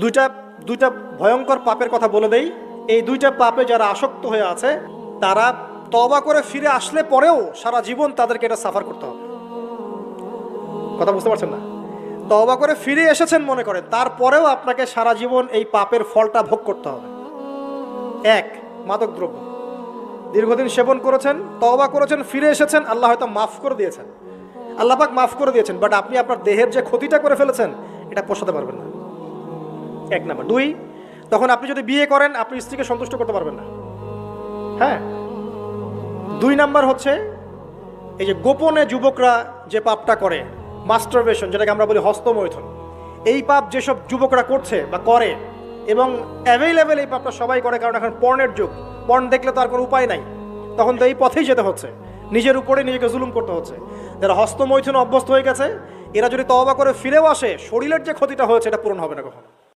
দুইটা দুইটা ভয়ঙ্কর পাপের কথা বলে দেই। এই দুইটা পাপে যারা আসক্ত হয়ে আছে তারা তওবা করে ফিরে আসলে পরেও সারা জীবন তাদেরকে এটা সাফার করতে হবে। কথা বুঝতে পারছেন না? তওবা করে ফিরে এসেছেন মনে করেন, তারপরেও আপনাকে সারা জীবন এই পাপের ফলটা ভোগ করতে হবে। এক, মাদকদ্রব্য দীর্ঘদিন সেবন করেছেন, তওবা করেছেন, ফিরে এসেছেন, আল্লাহ হয়তো মাফ করে দিয়েছেন, আল্লাহ পাক মাফ করে দিয়েছেন, বাট আপনি আপনার দেহের যে ক্ষতিটা করে ফেলেছেন এটা পোষাতে পারবেন না। এক নাম্বার। দুই, তখন আপনি যদি বিয়ে করেন আপনি স্ত্রীকে সন্তুষ্ট করতে পারবেন না। হ্যাঁ। দুই নাম্বার হচ্ছে এই যে গোপনে যুবকরা যে পাপটা করে, মাস্টারবেশন, যেটাকে আমরা বলি হস্তমৈথুন, এই পাপ যেসব যুবকরা করছে বা করে, এবং অ্যাভেলেবেল এই পাপটা সবাই করে, কারণ এখন পর্নের যুগ, পর্ন দেখলে তো আর কোনো উপায় নাই, তখন তো এই পথেই যেতে হচ্ছে, নিজের উপরে নিজেকে জুলুম করতে হচ্ছে। যারা হস্তমৈথুন অভ্যস্ত হয়ে গেছে এরা যদি তওবা করে ফিরেও আসে, শরীরের যে ক্ষতিটা হয়েছে এটা পূরণ হবে না কখনো।